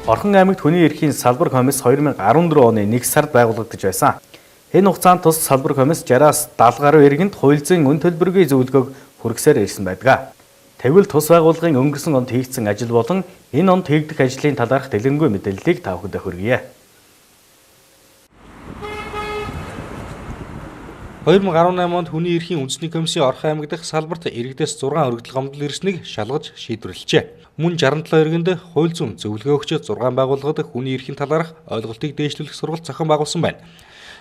Орхон аймагт хүний эрхийн салбар комисс 2014 оны 1 сард байгуулагдаж байсан. Энэ хугацаанд тус салбар комисс 60-аас 70 гаруй иргэнд хуульзын үн төлбөргүй зөвлөгөөг хүргэсээр ирсэн байдаг. Тэгвэл тус байгууллагын өнгөрсөн онд хийгдсэн ажил болон энэ онд хийгдэх ажлын талаарх дэлгэрэнгүй мэдээллийг та бүхэнд хүргье. 2018 онд хүний эрхийн үндэсний комиссийн Орхон аймаг дахь салбарт иргэдээс 6 өргөдөл гомдол ирснийг шалгаж шийдвэрлэжээ. Мөн 67 иргэнд хууль зүйн зөвлөгөө өгч 6 байгууллагад хүний эрхийн талаарх ойлголтыг дээшлүүлэх сургалт зохион байгуулсан байна.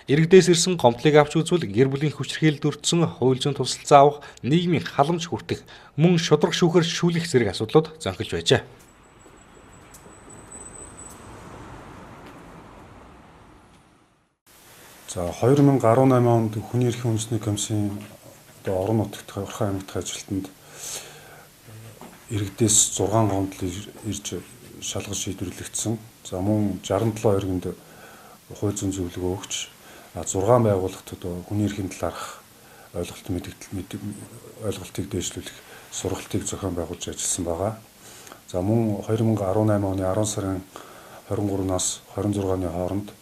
Иргэдээс ирсэн гомдлыг авч үзвэл гэр бүлийн хүчирхийлэлд өртсөн хууль зүйн тусалцаа авах, нийгмийн халамж хүртэх, мөн шудраг шүүхээр шүүлэх зэрэг асуудлууд зөнхөлж байжээ. За 2018 онд хүний эрхийн үндэсний комиссийн орон нутагт Орхон аймагт ажилтнанд иргэдээс 6 гомдол ирж шалгаж шийдвэрлэгдсэн. За мөн 67 иргэнд хууль зүйн зөвлөгөө өгч 6 байгууллагт хүний эрхийн талаарх ойлголтыг дээшлүүлэх сургалтыг зохион байгуулж ажилласан байгаа. За мөн 2018 оны 10 сарын 23-наас 26-ны хооронд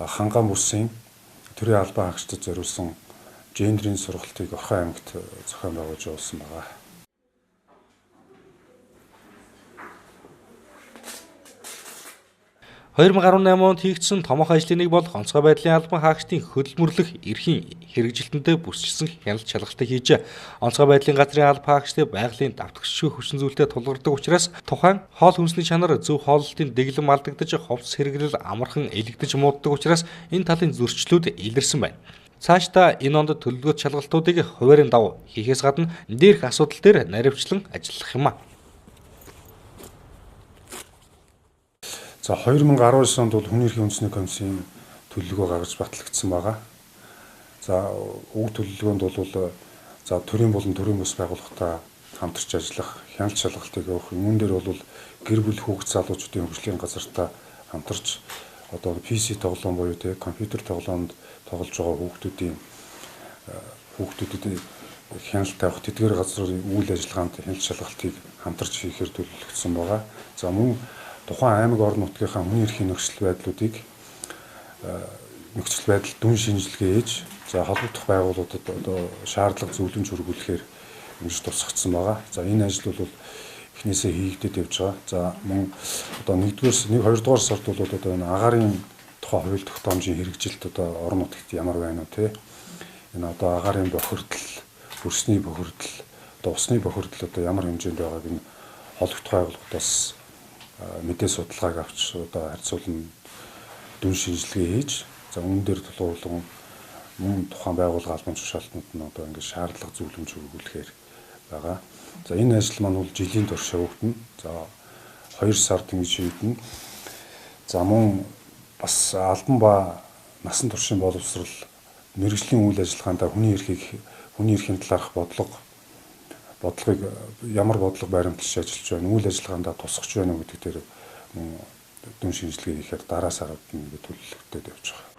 хангаан бүсийн төрийн албан хаагчдад зориулсан гендрийн сургалтыг Орхон аймагт зохион байгуулж явуулсан байгаа. (2018 онд хийгдсэн томоохон ажлын нэг бол онцгой байдлын албан хаагчдын хөдөлмөрлөх эрхийн хэрэгжилтэндээ бүсчилсэн хяналт шалгалтыг хийжээ. Онцгой байдлын газрын албан хаагчдын байгалийн давтагчгүй хүчин зүйлтэй тулгардаг учраас тухайн хоол хүнсний чанар зөв хооллолтын дэглэм алдагдаж, хувцас хэрэглэл амархан элэгдэж мууддаг учраас энэ талын зөрчлүүд илэрсэн байна. Цаашдаа энэ онд төлөвлөгөөт шалгалтуудыг хуваарийн дав хийхээс гадна дээрх асуудал дээр наривчлан ажиллах юм а. За 2019 онд бол хүний эрхийн үндэсний комиссийн төлөвлөгөө гаргаж батлагдсан байгаа. За уг төлөвлөгөөнд бол төрийн болон төрийн бус байгууллагатай хамтарч ажиллах, хяналт шалгалтыг өгөх, үүн дээр бол гэр бүл хүүхэд залуучуудын хөгжлийн газартай хамтарч PC тоглоом буюу компьютер тоглоомд тоглож байгаа хүүхдүүдэд хяналт авах тэдгээр газрын үйл ажиллагаанд хяналт шалгалтыг хамтарч хийхээр төлөвлөгдсөн байгаа. За мөн тухайн аймаг орон нутгийнхаа хүний эрхийн нөхцөл байдал дүн шинжилгээ хийж холбогдох байгууллагуудад шаардлага зөвлөмж хүргүүлэхээр ингэж тусгагдсан байгаа. За энэ ажил бол эхнээсээ хийгдэж явж байгаа. За мөн 1-2 сард бол энэ агаарын тухай хууль тогтоомжийн хэрэгжилт орон нутагт ямар байна вэ? Энэ агаарын бохирдол, хөрсний бохирдол, усны бохирдол ямар хэмжээнд байгааг энэ холбогдох байгууллагуудаас мэдээ судалгааг авч харьцуулан дүн шинжилгээ хийж үүн дээр тулгуурлан мөн тухайн байгууллага албан тушаалтнууд нь ингээд шаардлага зөвлөмж хүргүүлэхээр байгаа. За энэ ажил маань бол жилийн турш явагдана. За 2 сард ингэж шийдэнэ. За мөн бас албан ба насан туршийн боловсрол мэргэжлийн үйл ажиллагаанд хүний эрхийн талаарх бодлогыг ямар бодлого баримталж ажиллаж байна, үйл ажиллагаанд тусгаж байна уу гэдэг дээр дүн шинжилгээ хийхээр дараа сард ингээд төлөвлөгдөд явж байгаа.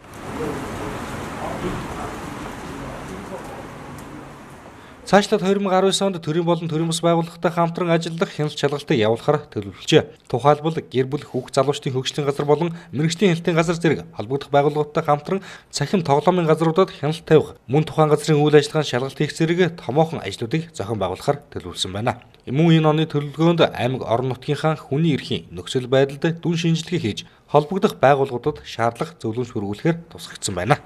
Цаашлаад 2019 онд төрийн болон төрийн бус байгууллагатай хамтран ажиллах хяналт шалгалтыг явуулахар төлөвлөжээ. Тухайлбал гэр бүл хүүхэд залуучдын хөгжлийн газар болон мэргэжлийн хяналтын газар зэрэг холбогдох байгууллагуудтай хамтран цахим тоглоомын газруудад хяналт тавих, мөн тухайн газрын үйл ажиллагаанд шалгалт хийх зэрэг томоохон ажлуудыг зохион байгуулахар төлөвлөсөн байна. Мөн энэ оны төлөвлөгөөнд аймаг орон нутгийнхаа хүний эрхийн нөхцөл байдалд дүн шинжилгээ хийж холбогдох байгууллагуудад шаардлага зөвлөмж хүргүүлэхээр тусгагдсан байна.